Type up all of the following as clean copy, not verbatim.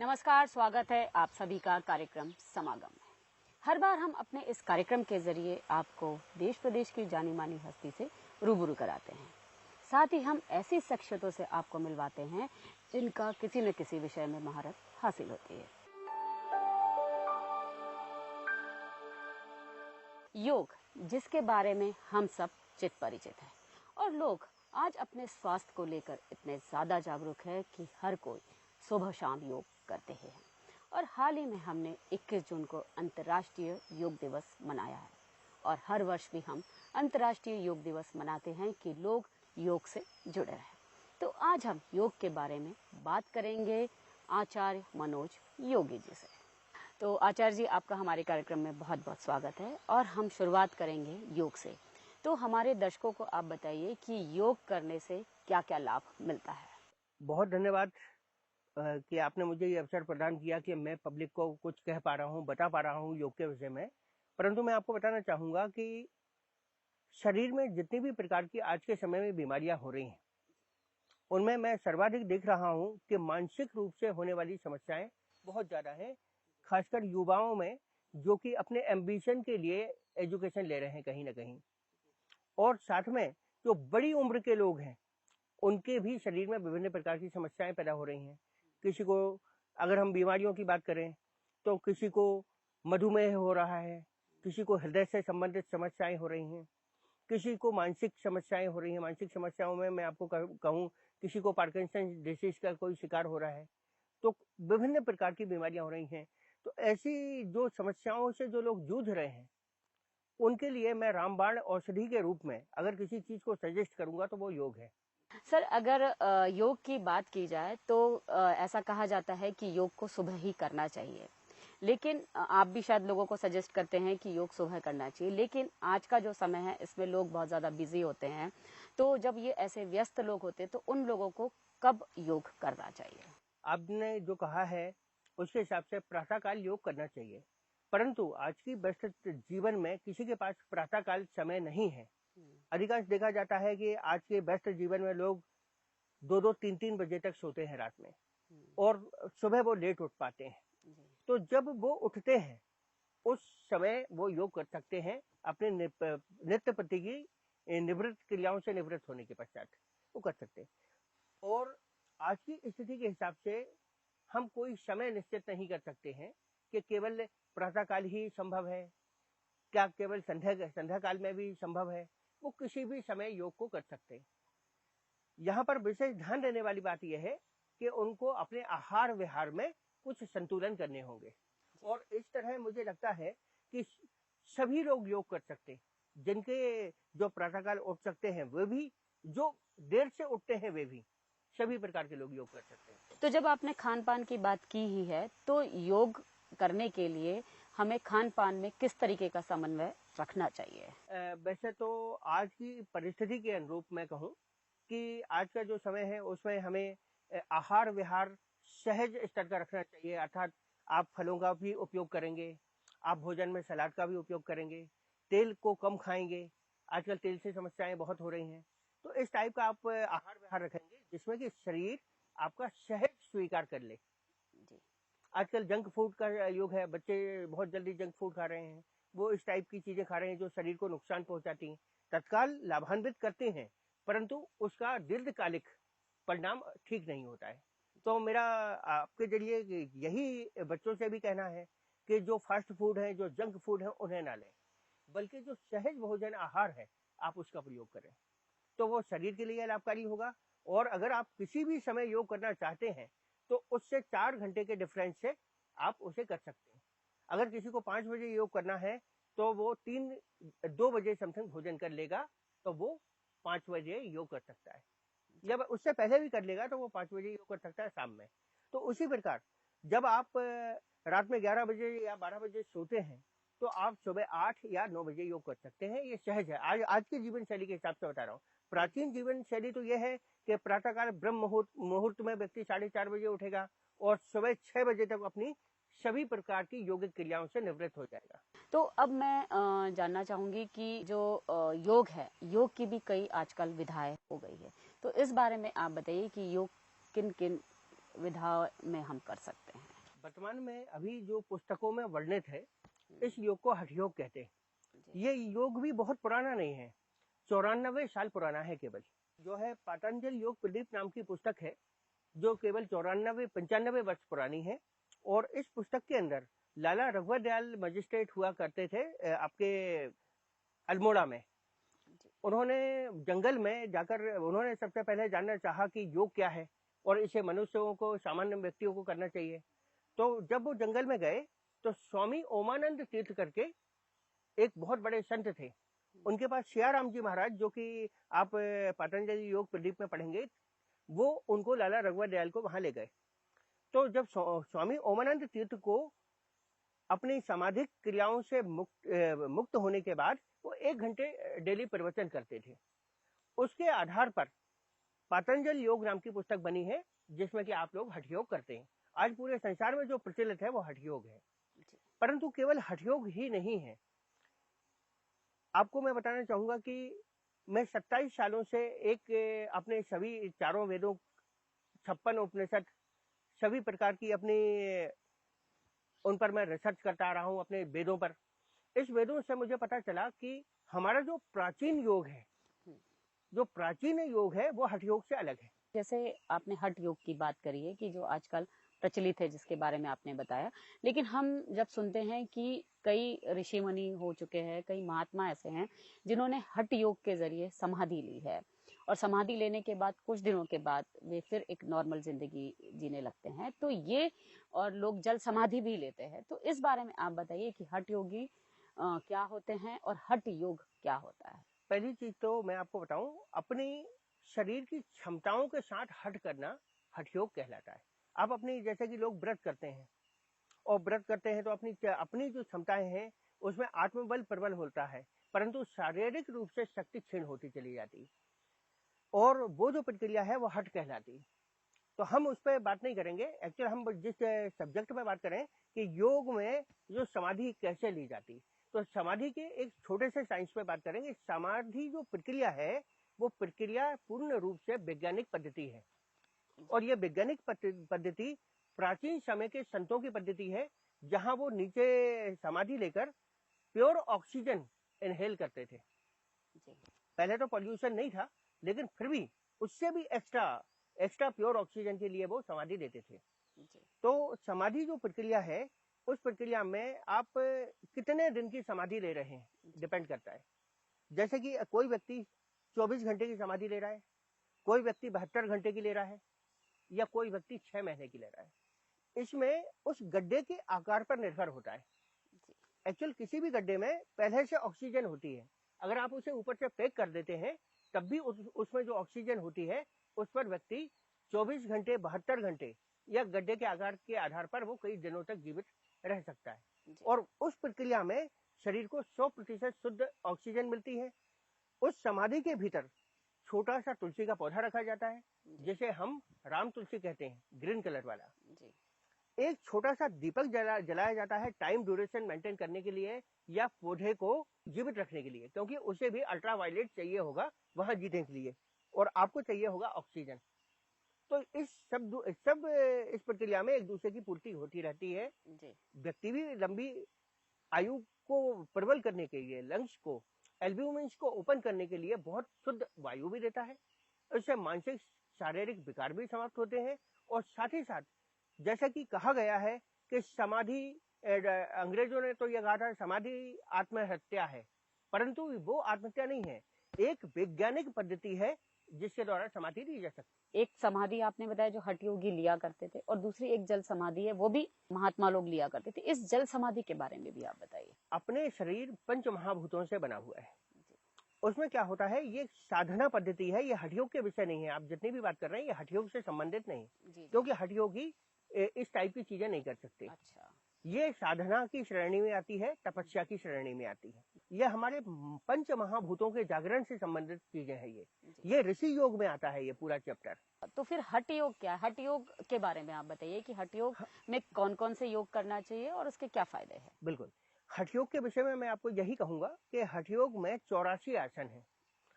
नमस्कार, स्वागत है आप सभी का कार्यक्रम समागम में। हर बार हम अपने इस कार्यक्रम के जरिए आपको देश प्रदेश की जानी मानी हस्ती से रूबरू कराते हैं। साथ ही हम ऐसी शख्सियतों से आपको मिलवाते हैं जिनका किसी न किसी विषय में महारत हासिल होती है। योग, जिसके बारे में हम सब चित परिचित हैं, और लोग आज अपने स्वास्थ्य को लेकर इतने ज्यादा जागरूक है कि हर कोई सुबह शाम योग करते हैं। और हाल ही में हमने 21 जून को अंतर्राष्ट्रीय योग दिवस मनाया है, और हर वर्ष भी हम अंतर्राष्ट्रीय योग दिवस मनाते हैं कि लोग योग से जुड़े रहें। तो आज हम योग के बारे में बात करेंगे आचार्य मनोज योगी जी से। तो आचार्य जी, आपका हमारे कार्यक्रम में बहुत बहुत स्वागत है, और हम शुरुआत करेंगे योग से। तो हमारे दर्शकों को आप बताइए कि योग करने से क्या क्या लाभ मिलता है। बहुत धन्यवाद कि आपने मुझे ये अवसर प्रदान किया कि मैं पब्लिक को कुछ कह पा रहा हूँ, बता पा रहा हूँ योग के विषय में। परंतु मैं आपको बताना चाहूँगा कि शरीर में जितनी भी प्रकार की आज के समय में बीमारियां हो रही हैं, उनमें मैं सर्वाधिक देख रहा हूँ कि मानसिक रूप से होने वाली समस्याएं बहुत ज़्यादा हैं, खासकर युवाओं में, जो कि अपने एम्बिशन के लिए एजुकेशन ले रहे हैं कहीं ना कहीं। और साथ में जो बड़ी उम्र के लोग हैं, उनके भी शरीर में विभिन्न प्रकार की समस्याएं पैदा हो रही हैं। किसी को, अगर हम बीमारियों की बात करें, तो किसी को मधुमेह हो रहा है, किसी को हृदय से संबंधित समस्याएं हो रही हैं, किसी को मानसिक समस्याएं हो रही हैं। मानसिक समस्याओं में मैं आपको कहूँ, किसी को पार्किंसन डिसीज का कोई शिकार हो रहा है। तो विभिन्न प्रकार की बीमारियां हो रही हैं। तो ऐसी जो समस्याओं से जो लोग जूझ रहे हैं, उनके लिए मैं रामबाण औषधि के रूप में अगर किसी चीज को सजेस्ट करूंगा तो वो योग है। सर, अगर योग की बात की जाए तो ऐसा कहा जाता है कि योग को सुबह ही करना चाहिए, लेकिन आप भी शायद लोगों को सजेस्ट करते हैं कि योग सुबह करना चाहिए। लेकिन आज का जो समय है, इसमें लोग बहुत ज्यादा बिजी होते हैं, तो जब ये ऐसे व्यस्त लोग होते हैं तो उन लोगों को कब योग करना चाहिए? आपने जो कहा है उसके हिसाब से प्रातःकाल योग करना चाहिए, परंतु आज की व्यस्त जीवन में किसी के पास प्रातःकाल समय नहीं है। अधिकांश देखा जाता है कि आज के व्यस्त जीवन में लोग 2-2, 3-3 बजे तक सोते हैं रात में, और सुबह वो लेट उठ पाते हैं। तो जब वो उठते हैं, उस समय वो योग कर सकते हैं, अपने नित्य प्रति की निवृत्त क्रियाओं से निवृत्त होने के पश्चात वो कर सकते हैं। और आज की स्थिति के हिसाब से हम कोई समय निश्चित नहीं कर सकते हैं कि केवल प्रातःकाल ही संभव है, क्या केवल संध्या काल में भी संभव है। वो किसी भी समय योग को कर सकते हैं। यहाँ पर विशेष ध्यान देने वाली बात यह है कि उनको अपने आहार विहार में कुछ संतुलन करने होंगे। और इस तरह मुझे लगता है कि सभी लोग योग कर सकते हैं, जिनके जो प्रातःकाल उठ सकते हैं वे भी, जो देर से उठते हैं वे भी, सभी प्रकार के लोग योग कर सकते हैं। तो जब आपने खान पान की बात की ही है, तो योग करने के लिए हमें खान पान में किस तरीके का समन्वय रखना चाहिए? वैसे तो आज की परिस्थिति के अनुरूप मैं कहूँ कि आज का जो समय है उसमें हमें आहार विहार सहज स्तर का रखना चाहिए। अर्थात आप फलों का भी उपयोग करेंगे, आप भोजन में सलाद का भी उपयोग करेंगे, तेल को कम खाएंगे। आजकल तेल से समस्याएं बहुत हो रही हैं। तो इस टाइप का आप आहार विहार रखेंगे जिसमें कि शरीर आपका सहज स्वीकार कर ले। जी। आजकल जंक फूड का युग है, बच्चे बहुत जल्दी जंक फूड खा रहे हैं। वो इस टाइप की चीजें खा रहे हैं जो शरीर को नुकसान पहुंचाती हैं। तत्काल लाभान्वित करते हैं, परंतु उसका दीर्घकालिक परिणाम ठीक नहीं होता है। तो मेरा आपके जरिए यही बच्चों से भी कहना है कि जो फास्ट फूड है, जो जंक फूड है, उन्हें ना लें, बल्कि जो सहज भोजन आहार है आप उसका प्रयोग करें, तो वो शरीर के लिए लाभकारी होगा। और अगर आप किसी भी समय योग करना चाहते हैं तो उससे 4 घंटे के डिफरेंस से आप उसे कर सकते हैं। अगर किसी को 5 बजे योग करना है तो वो 2 बजे समथिंग भोजन कर लेगा, तो वो 5 बजे योग कर सकता है। जब उससे पहले भी कर लेगा तो वो 5 बजे योग कर सकता है शाम में। तो उसी प्रकार जब आप रात में 11 बजे या 12 बजे सोते हैं तो आप सुबह 8 या 9 बजे योग कर सकते हैं। ये सहज है। आज की जीवन शैली के हिसाब से बता रहा हूँ। प्राचीन जीवन शैली तो यह है कि प्रातःकाल ब्रह्म मुहूर्त में व्यक्ति 4:30 बजे उठेगा और सुबह 6 बजे तक अपनी सभी प्रकार की योगिक क्रियाओं से निवृत्त हो जाएगा। तो अब मैं जानना चाहूंगी कि जो योग है, योग की भी कई आजकल विधाएं हो गई है, तो इस बारे में आप बताइए कि योग किन किन विधाओं में हम कर सकते हैं। वर्तमान में अभी जो पुस्तकों में वर्णित है, इस योग को हठ योग कहते हैं। ये योग भी बहुत पुराना नहीं है, 94 साल पुराना है केवल। जो है पातंजल योग प्रदीप नाम की पुस्तक है, जो केवल 95 वर्ष पुरानी है। और इस पुस्तक के अंदर लाला रघुवर दयाल मजिस्ट्रेट हुआ करते थे आपके अल्मोड़ा में। उन्होंने जंगल में जाकर उन्होंने सबसे पहले जानना चाहा कि योग क्या है और इसे मनुष्यों को, सामान्य व्यक्तियों को करना चाहिए। तो जब वो जंगल में गए तो स्वामी ओमानंद तीर्थ करके एक बहुत बड़े संत थे, उनके पास सियाराम जी महाराज, जो कि आप पतंजलि योग प्रदीप में पढ़ेंगे, वो उनको लाला रघुवर दयाल को वहां ले गए। तो जब स्वामी ओमानंद तीर्थ को अपनी सामाजिक क्रियाओं से मुक्त होने के बाद वो 1 घंटे डेली प्रवचन करते थे। उसके आधार पर पातंजल योग नाम की पुस्तक बनी है, जिसमें कि आप लोग हठ योग करते हैं। आज पूरे संसार में जो प्रचलित है वो हठ योग है, परंतु केवल हठ योग ही नहीं है। आपको मैं बताना चाहूंगा कि मैं 27 सालों से एक अपने सभी चारों वेदों, 56 उपनिषद, सभी प्रकार की अपनी उन पर मैं रिसर्च करता आ रहा हूं, अपने वेदों पर। इस वेदों से मुझे पता चला कि हमारा जो प्राचीन योग है, जो प्राचीन योग है, वो हठ योग से अलग है। जैसे आपने हठ योग की बात करी है कि जो आजकल प्रचलित है, जिसके बारे में आपने बताया, लेकिन हम जब सुनते हैं कि कई ऋषि मुनि हो चुके हैं, कई महात्मा ऐसे हैं जिन्होंने हठ योग के जरिए समाधि ली है, और समाधि लेने के बाद कुछ दिनों के बाद वे फिर एक नॉर्मल जिंदगी जीने लगते हैं, तो ये, और लोग जल समाधि भी लेते हैं। तो इस बारे में आप बताइए कि हठ योगी क्या होते हैं और हठ योग क्या होता है। पहली चीज तो मैं आपको बताऊं, अपनी शरीर की क्षमताओं के साथ हठ करना हठ योग कहलाता है। आप अपनी, जैसे कि लोग व्रत करते हैं, और व्रत करते हैं तो अपनी जो क्षमताएं हैं उसमें आत्मबल प्रबल होता है, परंतु शारीरिक रूप से शक्ति क्षीण होती चली जाती है, और वो जो प्रक्रिया है वो हठ कहलाती है। तो हम उस पर बात नहीं करेंगे। एक्चुअली हम जिस सब्जेक्ट में बात करें कि योग में जो समाधि कैसे ली जाती, तो समाधि के एक छोटे से साइंस पे बात करेंगे। समाधि जो प्रक्रिया है वो प्रक्रिया पूर्ण रूप से वैज्ञानिक पद्धति है, और ये वैज्ञानिक पद्धति प्राचीन समय के संतों की पद्धति है, जहां वो नीचे समाधि लेकर प्योर ऑक्सीजन इनहेल करते थे। पहले तो पॉल्यूशन नहीं था, लेकिन फिर भी उससे भी एक्स्ट्रा प्योर ऑक्सीजन के लिए वो समाधि लेते थे। तो समाधि जो प्रक्रिया है, उस प्रक्रिया में आप कितने दिन की समाधि ले रहे हैं डिपेंड करता है। जैसे कि कोई व्यक्ति 24 घंटे की समाधि ले रहा है, कोई व्यक्ति 72 घंटे की ले रहा है, या कोई व्यक्ति 6 महीने की ले रहा है। इसमें उस गड्ढे के आकार पर निर्भर होता है। एक्चुअल किसी भी गड्ढे में पहले से ऑक्सीजन होती है, अगर आप उसे ऊपर से पैक कर देते हैं तब भी उसमें जो ऑक्सीजन होती है उस पर व्यक्ति 24 घंटे, 72 घंटे या गड्ढे के आकार के आधार पर वो कई दिनों तक जीवित रह सकता है। और उस प्रक्रिया में शरीर को 100% शुद्ध ऑक्सीजन मिलती है। उस समाधि के भीतर छोटा सा तुलसी का पौधा रखा जाता है, जिसे हम राम तुलसी कहते हैं, ग्रीन कलर वाला। एक छोटा सा दीपक जलाया जाता है टाइम ड्यूरेशन मेंटेन करने के लिए, या पौधे को जीवित रखने के लिए, क्योंकि उसे भी अल्ट्रावायलेट चाहिए होगा वहां जीने के लिए, और आपको चाहिए होगा ऑक्सीजन। तो इस प्रक्रिया में एक दूसरे की पूर्ति होती रहती है। व्यक्ति भी लंबी आयु को प्रबल करने के लिए, लंग्स को, एल्ब्यूमिन्स को ओपन करने के लिए बहुत शुद्ध वायु भी देता है। इससे मानसिक शारीरिक विकार भी समाप्त होते हैं, और साथ ही साथ जैसा कि कहा गया है कि समाधि, अंग्रेजों ने तो यह कहा था समाधि आत्महत्या है, परंतु वो आत्महत्या नहीं है, एक वैज्ञानिक पद्धति है जिसके द्वारा समाधि ली जा सकती। एक समाधि आपने बताया जो हठ योगी लिया करते थे, और दूसरी एक जल समाधि है, वो भी महात्मा लोग लिया करते थे। इस जल समाधि के बारे में भी आप बताइए। अपने शरीर पंच महाभूतों से बना हुआ है, उसमें क्या होता है, ये साधना पद्धति है, ये हठ योग के विषय नहीं है। आप जितनी भी बात कर रहे हैं ये हठ योग से संबंधित नहीं, क्योंकि हठ योगी इस टाइप की चीजें नहीं कर सकते। अच्छा। ये साधना की श्रेणी में आती है, तपस्या की श्रेणी में आती है। ये हमारे पंच महाभूतों के जागरण से संबंधित चीजें हैं। ये ऋषि योग में आता है ये पूरा चैप्टर। तो फिर हठ योग क्या है? हठ योग के बारे में आप बताइए कि हठ योग में कौन कौन से योग करना चाहिए और उसके क्या फायदे हैं। बिल्कुल, हठ योग के विषय में मैं आपको यही कहूंगा कि हठ योग में 84 आसन है।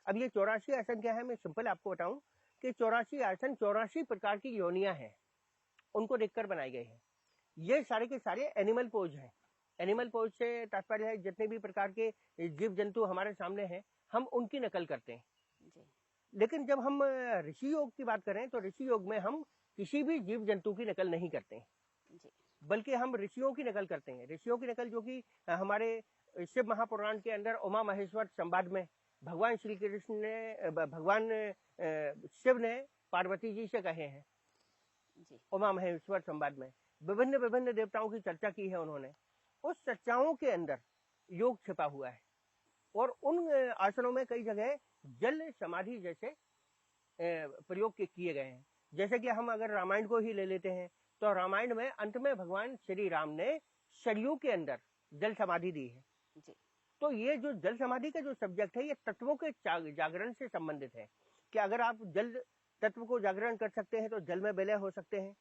अब ये 84 आसन क्या है, मैं सिंपल आपको बताऊं कि 84 आसन 84 प्रकार की योनियां हैं, उनको देखकर बनाए गए हैं। ये सारे के सारे एनिमल पोज हैं। एनिमल पोज से तात्पर्य है जितने भी प्रकार के जीव जंतु हमारे सामने हैं, हम उनकी नकल करते हैं जी। लेकिन जब हम ऋषि योग की बात करें तो ऋषि योग में हम किसी भी जीव जंतु की नकल नहीं करते हैं जी। बल्कि हम ऋषियों की नकल करते हैं। ऋषियों की नकल जो कि हमारे शिव महापुराण के अंदर उमा महेश्वर संवाद में भगवान श्री कृष्ण ने भगवान शिव ने पार्वती जी से कहे हैं जी। उमा महेश्वर संवाद में विभिन्न विभिन्न देवताओं की चर्चा की है उन्होंने। उस चर्चाओं के अंदर योग छिपा हुआ है और उन आसनों में कई जगह जल समाधि जैसे प्रयोग किए गए हैं। जैसे कि हम अगर रामायण को ही ले लेते हैं तो रामायण में अंत में भगवान श्री राम ने सरयू के अंदर जल समाधि दी है जी। तो ये जो जल समाधि का जो सब्जेक्ट है ये तत्वों के जागरण से संबंधित है कि अगर आप जल तत्व को जागरण कर सकते हैं तो जल में विलय हो सकते हैं।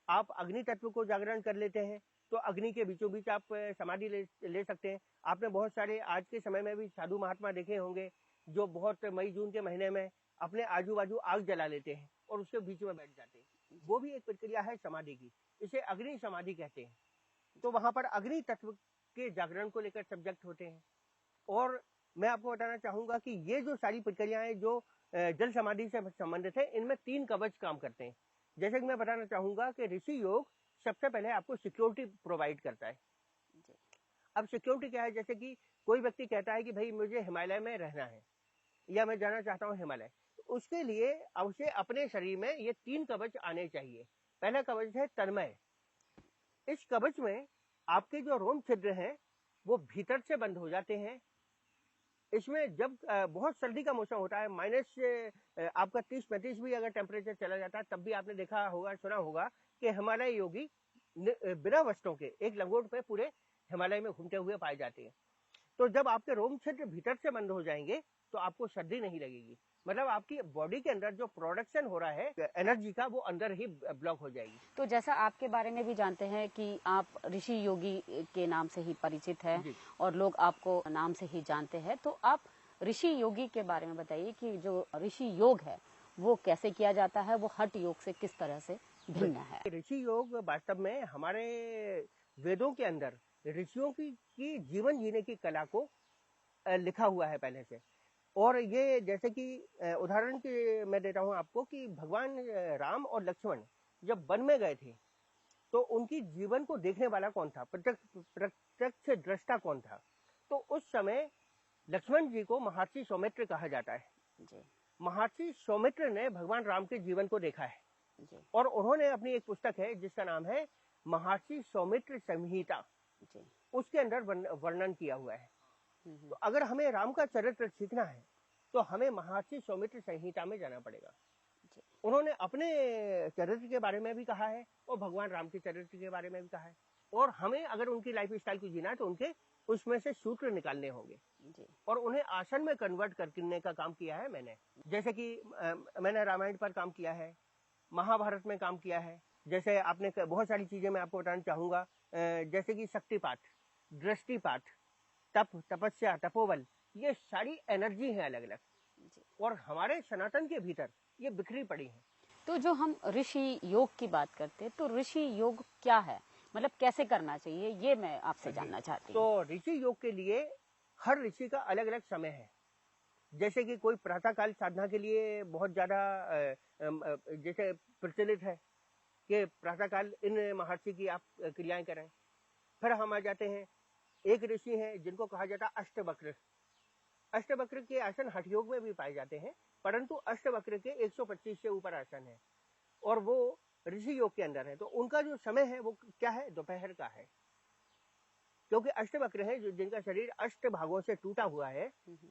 आप अग्नि तत्व को जागरण कर लेते हैं तो अग्नि के बीचों बीच आप समाधि ले सकते हैं। आपने बहुत सारे आज के समय में भी साधु महात्मा देखे होंगे जो बहुत मई जून के महीने में अपने आजू बाजू आग जला लेते हैं और उसके बीच में बैठ जाते हैं। वो भी एक प्रक्रिया है समाधि की, इसे अग्नि समाधि कहते हैं। तो वहां पर अग्नि तत्व के जागरण को लेकर सब्जेक्ट होते हैं। और मैं आपको बताना चाहूंगा कि ये जो सारी प्रक्रियाएं जो जल समाधि से संबंधित है इनमें 3 कवच काम करते हैं। जैसे कि मैं बताना चाहूंगा कि ऋषि योग सबसे पहले आपको सिक्योरिटी प्रोवाइड करता है। अब सिक्योरिटी क्या है, जैसे कि कोई व्यक्ति कहता है कि भाई मुझे हिमालय में रहना है या मैं जाना चाहता हूँ हिमालय, तो उसके लिए अवश्य अपने शरीर में ये 3 कवच आने चाहिए। पहला कवच है तन्मय। इस कवच में आपके जो रोम छिद्र हैं वो भीतर से बंद हो जाते हैं। इसमें जब बहुत सर्दी का मौसम होता है, माइनस आपका 30-35 भी अगर टेम्परेचर चला जाता है, तब भी आपने देखा होगा, सुना होगा कि हिमालय योगी बिना वस्त्रों के एक लंगोट पे पूरे हिमालय में घूमते हुए पाए जाते हैं। तो जब आपके रोम छिद्र भीतर से बंद हो जाएंगे तो आपको सर्दी नहीं लगेगी, मतलब आपकी बॉडी के अंदर जो प्रोडक्शन हो रहा है एनर्जी का वो अंदर ही ब्लॉक हो जाएगी। तो जैसा आपके बारे में भी जानते हैं कि आप ऋषि योगी के नाम से ही परिचित है और लोग आपको नाम से ही जानते हैं, तो आप ऋषि योगी के बारे में बताइए कि जो ऋषि योग है वो कैसे किया जाता है, वो हठ योग से किस तरह से भिन्न है। ऋषि योग वास्तव में हमारे वेदों के अंदर ऋषियों की जीवन जीने की कला को लिखा हुआ है पहले से। और ये जैसे कि उदाहरण के मैं देता हूं आपको कि भगवान राम और लक्ष्मण जब वन में गए थे तो उनकी जीवन को देखने वाला कौन था, प्रत्यक्ष दृष्टा कौन था। तो उस समय लक्ष्मण जी को महर्षि सौमित्र कहा जाता है जी। महर्षि सौमित्र ने भगवान राम के जीवन को देखा है जी। और उन्होंने अपनी एक पुस्तक है जिसका नाम है महर्षि सौमित्र संहिता जी। उसके अंदर वर्णन किया हुआ है। तो अगर हमें राम का चरित्र सीखना है तो हमें महर्षि सौमित्र संहिता में जाना पड़ेगा। उन्होंने अपने चरित्र के बारे में भी कहा है और भगवान राम के चरित्र के बारे में भी कहा है और हमें अगर उनकी लाइफ स्टाइल को जीना है तो उनके उसमें से सूत्र निकालने होंगे और उन्हें आसन में कन्वर्ट करने का काम किया है मैंने। जैसे कि मैंने रामायण पर काम किया है, महाभारत में काम किया है। जैसे आपने बहुत सारी चीजें मैं आपको बताना चाहूंगा, जैसे कि शक्तिपाठ, दृष्टिपाठ, तप, तपस्या, तपोबल, ये सारी एनर्जी है अलग अलग और हमारे सनातन के भीतर ये बिखरी पड़ी है। तो जो हम ऋषि योग की बात करते हैं तो ऋषि योग क्या है, मतलब कैसे करना चाहिए, ये मैं आपसे जानना चाहती हूँ। तो ऋषि योग के लिए हर ऋषि का अलग अलग समय है। जैसे कि कोई प्रातः काल साधना के लिए बहुत ज्यादा जैसे प्रचलित है कि प्रातः काल इन महर्षि की आप क्रियाएं करें। फिर हम आ जाते हैं, एक ऋषि हैं जिनको कहा जाता है अष्टवक्र। अष्टवक्र के आसन हठ योग में भी पाए जाते हैं, परंतु अष्टवक्र के 125 से ऊपर आसन है और वो ऋषि योग के अंदर है। तो उनका जो समय है वो क्या है, दोपहर का है, क्योंकि अष्टवक्र है जिनका शरीर अष्ट भागों से टूटा हुआ है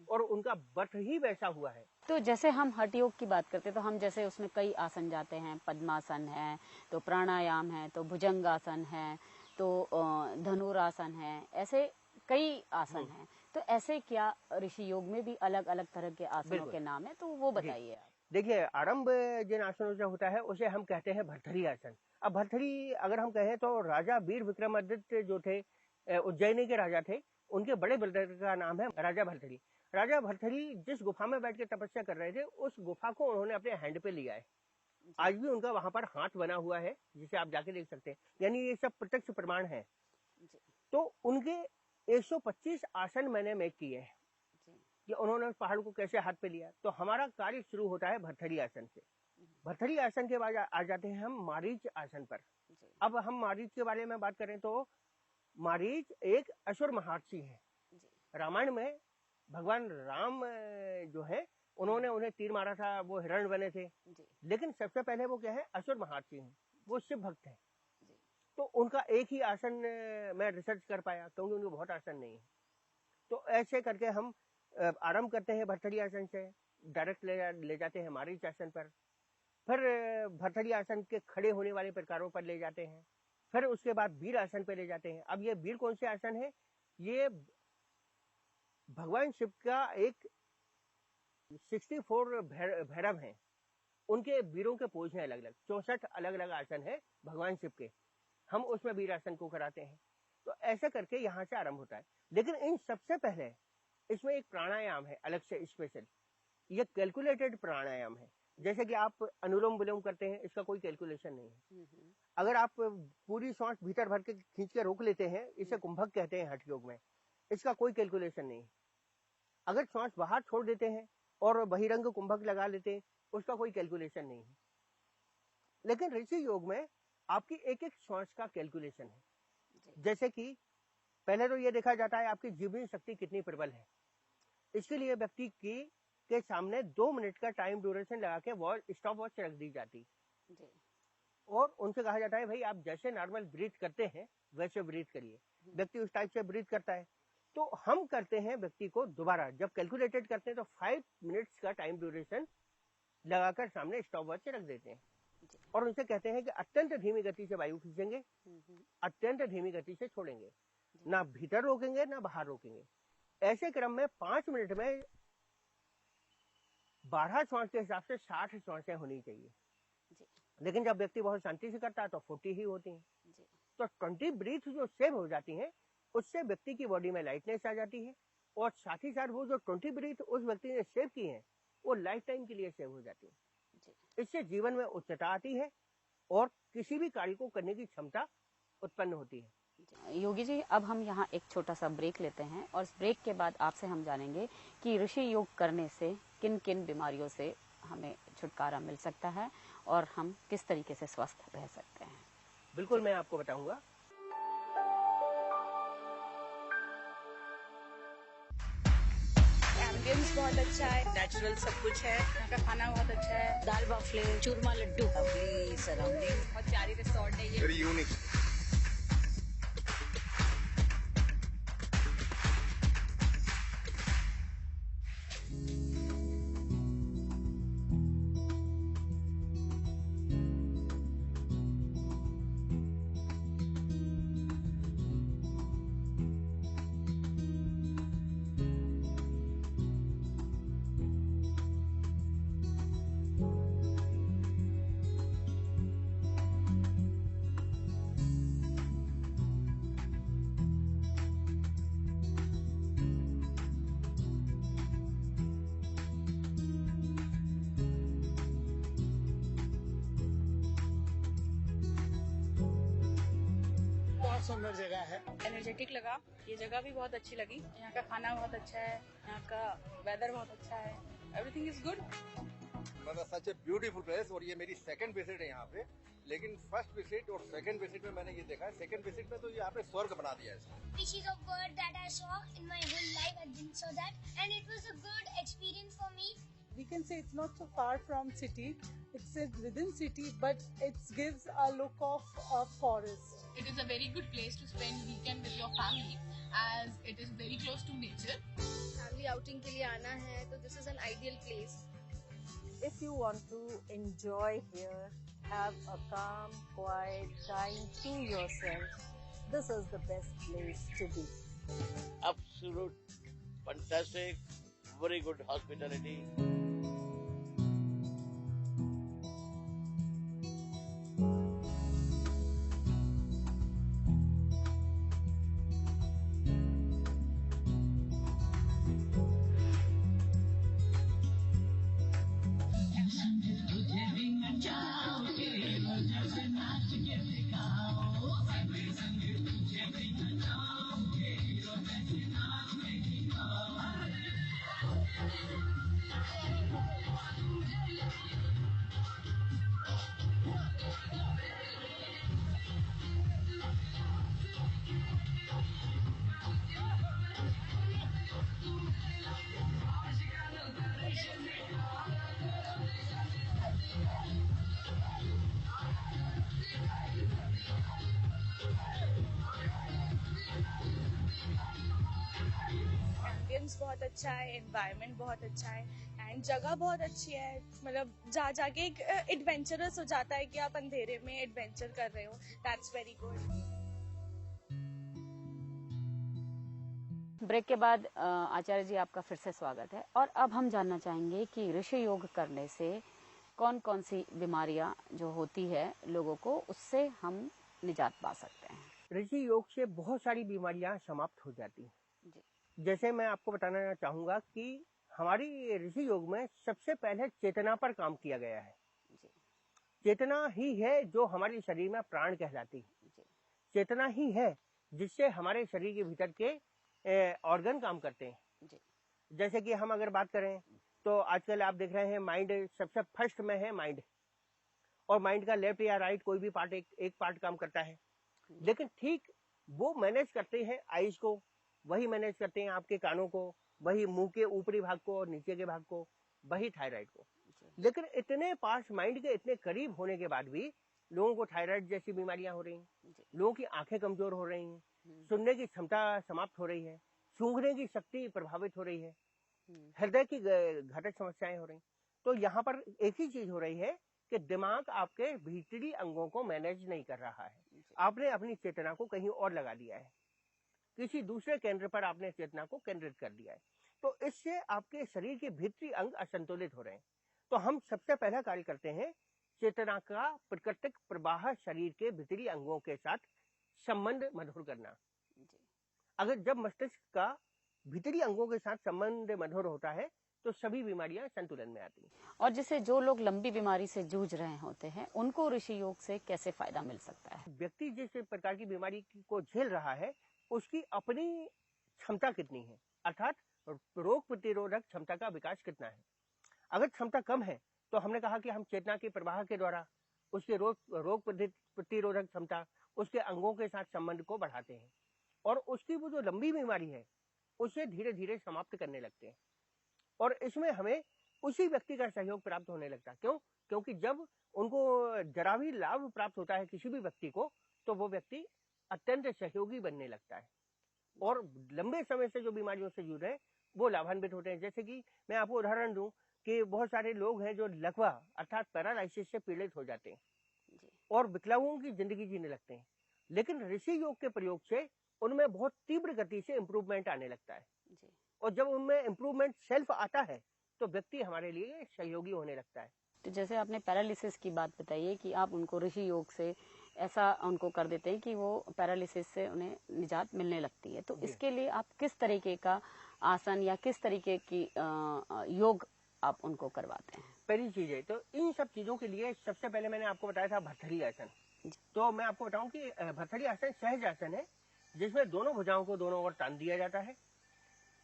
और उनका बर्थ ही वैसा हुआ है। तो जैसे हम हठ योग की बात करते हैं तो हम जैसे उसमें कई आसन जाते हैं, पद्मासन है, तो प्राणायाम है, तो भुजंगासन है, तो धनुरासन है, ऐसे कई आसन हैं। तो ऐसे क्या ऋषि योग में भी अलग अलग तरह के आसनों के नाम है, तो वो बताइए आप। देखिए, आरंभ जिन आसनों से होता है उसे हम कहते हैं भर्तरी आसन। अब भर्तरी अगर हम कहें तो राजा वीर विक्रमादित्य जो थे, उज्जैनी के राजा थे, उनके बड़े ब्रदर का नाम है राजा भर्तरी। राजा भर्तरी जिस गुफा में बैठ के तपस्या कर रहे थे उस गुफा को उन्होंने अपने हैंड पे लिया है आज भी उनका वहां पर हाथ बना हुआ है, जिसे आप जाके देख सकते हैं, यानी ये सब प्रत्यक्ष प्रमाण है। तो उनके 125 आसन मैंने मेक किए हैं कि उन्होंने पहाड़ को कैसे हाथ पे लिया। तो हमारा कार्य शुरू होता है भरथरी आसन से। भरथरी आसन के बाद आ जाते हैं हम मारीच आसन पर। अब हम मारीच के बारे में बात करें तो मारीच एक असुर महर्षि है। रामायण में भगवान राम जो है उन्होंने उन्हें तीर मारा था, वो हिरण बने थे, लेकिन सबसे पहले वो क्या है, असुर महर्षि हैं, वो शिव भक्त है। तो उनका एक ही आसन मैं रिसर्च कर पाया, क्योंकि उनके बहुत आसन नहीं है। तो ऐसे करके हम आरंभ करते हैं भरथरी आसन से, डायरेक्ट ले जाते हैं मारीच आसन पर, फिर भरथरी आसन के खड़े होने वाले प्रकारों पर ले जाते हैं, फिर उसके बाद वीर आसन पर ले जाते हैं। अब ये वीर कौन से आसन है? ये भगवान शिव का एक 64 भैरव हैं, उनके वीरों के पोज हैं अलग अलग, 64 अलग अलग आसन है भगवान शिव के, हम उसमें वीर आसन को कराते हैं। तो ऐसा करके यहाँ से आरंभ होता है। लेकिन इन सबसे पहले इसमें एक प्राणायाम है अलग से स्पेशल, ये कैलकुलेटेड प्राणायाम है। जैसे कि आप अनुलोम विलोम करते हैं, इसका कोई कैलकुलेशन नहीं है। अगर आप पूरी सांस भीतर भर के खींच के रोक लेते हैं, इसे कुंभक कहते हैं हठ योग में, इसका कोई कैलकुलेशन नहीं है। अगर सांस बाहर छोड़ देते हैं और बहिरंग कुंभक लगा लेते हैं, उसका कोई कैलकुलेशन नहीं है। लेकिन ऋषि योग में आपकी एक एक सांस का कैलकुलेशन है। जैसे कि पहले तो ये देखा जाता है आपकी जीवनी शक्ति कितनी प्रबल है। इसके लिए व्यक्ति के सामने 2 मिनट का टाइम ड्यूरेशन लगा के स्टॉप वॉच रख दी जाती और उनसे कहा जाता है भाई आप जैसे नॉर्मल ब्रीथ करते हैं वैसे ब्रीथ करिए। व्यक्ति उस टाइप से ब्रीथ करता है। तो हम करते हैं व्यक्ति को दोबारा जब कैलकुलेटेड करते हैं तो 5 मिनट्स का टाइम ड्यूरेशन लगाकर सामने स्टॉप वॉच रख देते हैं और उनसे कहते हैं कि अत्यंत धीमी गति से वायु खींचेंगे, अत्यंत धीमी गति से छोड़ेंगे, ना भीतर रोकेंगे ना बाहर रोकेंगे। ऐसे क्रम में 5 मिनट में 12 श्वास के हिसाब से 60 श्वासें होनी चाहिए। लेकिन जब व्यक्ति बहुत शांति से करता है तो 40 ही होती हैं। तो 20 ब्रीथ जो सेव हो जाती हैं, उससे व्यक्ति की बॉडी में लाइटनेस आ जाती है और साथ ही साथ वो जो 20 ब्रीथ उस व्यक्ति ने सेव की हैं, वो लाइफ टाइम के लिए सेव हो जाती है। इससे जीवन में उच्चता आती है और किसी भी कार्य को करने की क्षमता उत्पन्न होती है। योगी जी, अब हम यहाँ एक छोटा सा ब्रेक लेते हैं और इस ब्रेक के बाद आपसे हम जानेंगे कि ऋषि योग करने से किन किन बीमारियों से हमें छुटकारा मिल सकता है और हम किस तरीके से स्वस्थ रह सकते हैं। बिल्कुल, मैं आपको बताऊंगा। एम्बियंस बहुत अच्छा है, नेचुरल सब कुछ है, यहाँ का खाना बहुत अच्छा है, दाल बाफले, चूरमा लड्डू, लवली सराउंडिंग, बहुत प्यारी रिसोर्ट है ये, वेरी यूनिक। सुंदर जगह है, एनर्जेटिक लगा, ये जगह भी बहुत अच्छी लगी, यहाँ का खाना बहुत अच्छा है, यहाँ का वेदर बहुत अच्छा है, एवरीथिंग इज गुड। मतलब सच ए ब्यूटीफुल प्लेस। और ये मेरी सेकंड विजिट है यहाँ पे, लेकिन फर्स्ट विजिट और सेकंड विजिट में मैंने ये देखा है, सेकंड विजिट में तो यहाँ पे स्वर्ग बना दिया है इसको। Species of bird that I saw in my whole life, I didn't saw that, and it was a good experience for me. We can say it's not so far from city, it's within city, but it gives a look of a forest. It is a very good place to spend weekend with your family as it is very close to nature. Family outing के लिए आना है तो this is an ideal place. If you want to enjoy here, have a calm, quiet time to yourself, this is the best place to be. Absolute, fantastic, very good hospitality. Ambience बहुत अच्छा है, environment बहुत अच्छा है and जगह बहुत अच्छी है। मतलब जा जाके एक एडवेंचरस हो जाता है कि आप अंधेरे में एडवेंचर कर रहे हो। That's very good. ब्रेक के बाद आचार्य जी आपका फिर से स्वागत है। और अब हम जानना चाहेंगे कि ऋषि योग करने से कौन कौन सी बीमारियां जो होती है लोगों को, उससे हम निजात पा सकते हैं। ऋषि योग से बहुत सारी बीमारियां समाप्त हो जाती हैं। जैसे मैं आपको बताना चाहूंगा कि हमारी ऋषि योग में सबसे पहले चेतना पर काम किया गया है। चेतना ही है जो हमारे शरीर में प्राण कहलाती है। चेतना ही है जिससे हमारे शरीर के भीतर के ऑर्गन काम करते हैं। जैसे कि हम अगर बात करें तो आजकल आप देख रहे हैं माइंड सबसे फर्स्ट में है माइंड, और माइंड का लेफ्ट या राइट कोई भी पार्ट एक पार्ट काम करता है, लेकिन ठीक वो मैनेज करते हैं आईज को, वही मैनेज करते हैं आपके कानों को, वही मुंह के ऊपरी भाग को और नीचे के भाग को, वही थायराइड को। लेकिन इतने पास माइंड के इतने करीब होने के बाद भी लोगों को थायराइड जैसी बीमारियां हो रही हैं, लोगों की आंखें कमजोर हो रही हैं, सुनने की क्षमता समाप्त हो रही है, सूंघने की शक्ति प्रभावित हो रही है, हृदय की घातक समस्याएं हो रही। तो यहाँ पर एक ही चीज हो रही है कि दिमाग आपके भीतरी अंगों को मैनेज नहीं कर रहा है। आपने अपनी चेतना को कहीं और लगा दिया है, किसी दूसरे केंद्र पर आपने चेतना को केंद्रित कर दिया है। तो इससे आपके शरीर के भीतरी अंग असंतुलित हो रहे हैं। तो हम सबसे पहला कार्य करते हैं चेतना का प्राकृतिक प्रवाह शरीर के भीतरी अंगों के साथ संबंध मधुर करना। अगर जब मस्तिष्क का भीतरी अंगों के साथ संबंध मधुर होता है तो सभी बीमारियां संतुलन में आती हैं। और जैसे जो लोग लंबी बीमारी से जूझ रहे होते हैं उनको ऋषि योग से कैसे फायदा मिल सकता है। व्यक्ति जिस प्रकार की बीमारी को झेल रहा है उसकी अपनी क्षमता कितनी है, अर्थात रोग प्रतिरोधक क्षमता का विकास कितना है। अगर क्षमता कम है तो हमने कहा कि हम चेतना के प्रवाह के द्वारा उसके रोग प्रतिरोधक क्षमता, उसके अंगों के साथ संबंध को बढ़ाते हैं और उसकी वो जो लंबी बीमारी है उसे धीरे धीरे समाप्त करने लगते हैं। और इसमें हमें उसी व्यक्ति का सहयोग प्राप्त होने लगता है। क्यों? क्योंकि जब उनको जरा भी लाभ प्राप्त होता है किसी भी व्यक्ति को, तो वो व्यक्ति अत्यंत सहयोगी बनने लगता है और लंबे समय से जो बीमारियों से जूझ रहे हैं वो लाभान्वित होते हैं। जैसे कि मैं आपको उदाहरण दूं कि बहुत सारे लोग हैं जो लकवा अर्थात पैरालाइसिस से पीड़ित हो जाते हैं और विकलांगों की जिंदगी जीने लगते हैं, लेकिन ऋषि योग के प्रयोग से उनमें बहुत तीव्र गति से इम्प्रूवमेंट आने लगता है। और जब उनमें इम्प्रूवमेंट सेल्फ आता है तो व्यक्ति हमारे लिए सहयोगी होने लगता है। तो जैसे आपने पैरालिसिस की बात बताई है कि आप उनको ऋषि योग से ऐसा उनको कर देते हैं कि वो पैरालिसिस से उन्हें निजात मिलने लगती है, तो इसके लिए आप किस तरीके का आसन या किस तरीके की योग आप उनको करवाते हैं। पहली चीज है तो इन सब चीजों के लिए सबसे पहले मैंने आपको बताया था भर्तरी आसन। तो मैं आपको बताऊं कि भर्तरी आसन सहज आसन है जिसमें दोनों भुजाओं को दोनों ओर तान दिया जाता है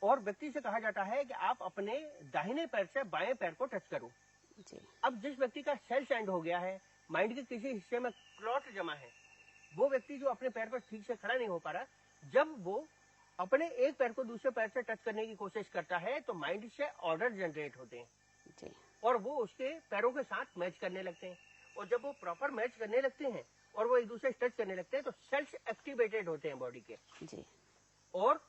और व्यक्ति से कहा जाता है कि आप अपने दाहिने पैर से बाएं पैर को टच करो। अब जिस व्यक्ति का सेल सैंड हो गया है, माइंड के किसी हिस्से में क्लॉट जमा है, वो व्यक्ति जो अपने पैर पर ठीक से खड़ा नहीं हो पा रहा, जब वो अपने एक पैर को दूसरे पैर से टच करने की कोशिश करता है तो माइंड से ऑर्डर जनरेट होते हैं और वो उसके पैरों के साथ मैच करने लगते हैं। और जब वो प्रॉपर मैच करने लगते हैं और वो एक दूसरे से टच करने लगते हैं तो सेल्स एक्टिवेटेड होते हैं बॉडी के और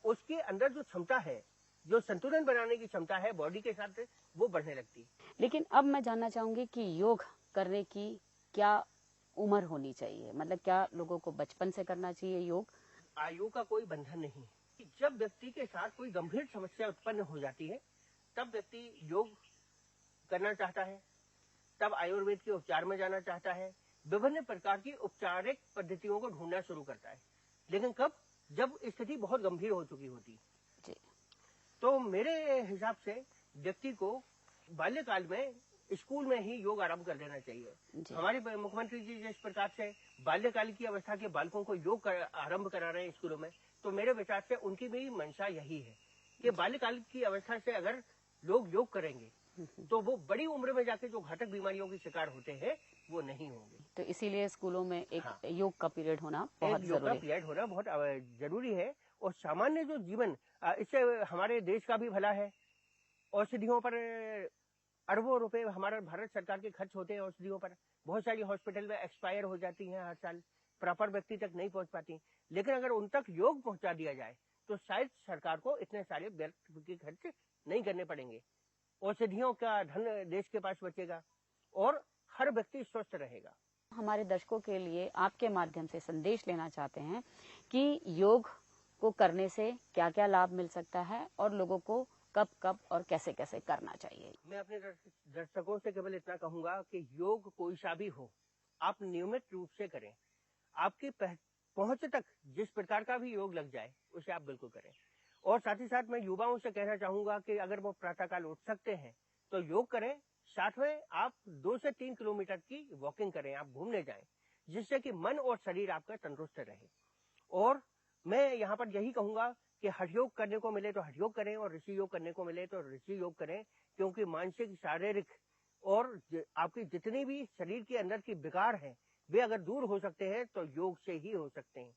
उसके अंदर जो क्षमता है, जो संतुलन बनाने की क्षमता है बॉडी के साथ, वो बढ़ने लगती है। लेकिन अब मैं जानना चाहूंगी कि योग करने की क्या उम्र होनी चाहिए, मतलब क्या लोगों को बचपन से करना चाहिए योग? आयु का कोई बंधन नहीं है। जब व्यक्ति के साथ कोई गंभीर समस्या उत्पन्न हो जाती है तब व्यक्ति योग करना चाहता है, तब आयुर्वेद के उपचार में जाना चाहता है, विभिन्न प्रकार की उपचारिक पद्धतियों को ढूंढना शुरू करता है। लेकिन कब? जब स्थिति बहुत गंभीर हो चुकी होती है। तो मेरे हिसाब से व्यक्ति को बाल्यकाल में स्कूल में ही योग आरंभ कर देना चाहिए। हमारे मुख्यमंत्री जी जिस प्रकार से बाल्यकाल की अवस्था के बालकों को योग आरंभ करा रहे हैं स्कूलों में, तो मेरे विचार से उनकी भी मंशा यही है कि बाल्यकाल की अवस्था से अगर लोग योग करेंगे तो वो बड़ी उम्र में जाके जो घातक बीमारियों के शिकार होते हैं वो नहीं होंगे। तो इसीलिए स्कूलों में एक योग का पीरियड होना बहुत जरूरी है। और सामान्य जो जीवन, इससे हमारे देश का भी भला है। औषधियों पर अरबों रुपए हमारे भारत सरकार के खर्च होते हैं औषधियों पर, बहुत सारी हॉस्पिटल में एक्सपायर हो जाती हैं हर साल। प्रॉपर व्यक्ति तक नहीं पहुंच पाती। लेकिन अगर उन तक योग पहुंचा दिया जाए तो शायद सरकार को इतने सारे व्यर्थ के खर्च नहीं करने पड़ेंगे, औषधियों का धन देश के पास बचेगा और हर व्यक्ति स्वस्थ रहेगा। हमारे दर्शकों के लिए आपके माध्यम से संदेश लेना चाहते हैं कि योग को करने से क्या क्या लाभ मिल सकता है और लोगों को कब कब और कैसे कैसे करना चाहिए। मैं अपने दर्शकों से केवल इतना कहूंगा कि योग कोई सा भी हो, आप नियमित रूप से करें। आपकी पहुंच तक जिस प्रकार का भी योग लग जाए उसे आप बिल्कुल करें। और साथ ही साथ मैं युवाओं से कहना चाहूंगा कि अगर वो प्रातःकाल उठ सकते हैं तो योग करें, साथ में आप 2 से 3 किलोमीटर की वॉकिंग करें, आप घूमने जाएं, जिससे कि मन और शरीर आपका तंदुरुस्त रहे। और मैं यहाँ पर यही कहूंगा कि हठ योग करने को मिले तो हठ योग करें और ऋषि योग करने को मिले तो ऋषि योग करें, क्योंकि मानसिक, शारीरिक और आपकी जितनी भी शरीर के अंदर की विकार है वे अगर दूर हो सकते हैं तो योग से ही हो सकते हैं।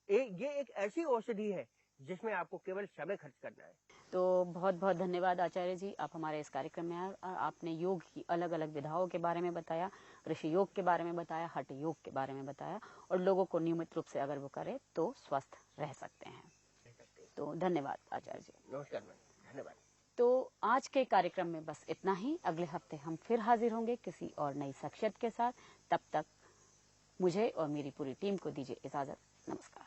ये एक ऐसी औषधि है जिसमें आपको केवल समय खर्च करना है। तो बहुत बहुत धन्यवाद आचार्य जी, आप हमारे इस कार्यक्रम में आए और आपने योग की अलग अलग विधाओं के बारे में बताया, ऋषि योग के बारे में बताया, हठ योग के बारे में बताया और लोगों को नियमित रूप से अगर वो करे तो स्वस्थ रह सकते हैं। तो धन्यवाद आचार्य जी। नमस्कार, धन्यवाद। तो आज के कार्यक्रम में बस इतना ही। अगले हफ्ते हम फिर हाजिर होंगे किसी और नई शख्सियत के साथ। तब तक मुझे और मेरी पूरी टीम को दीजिए इजाजत। नमस्कार।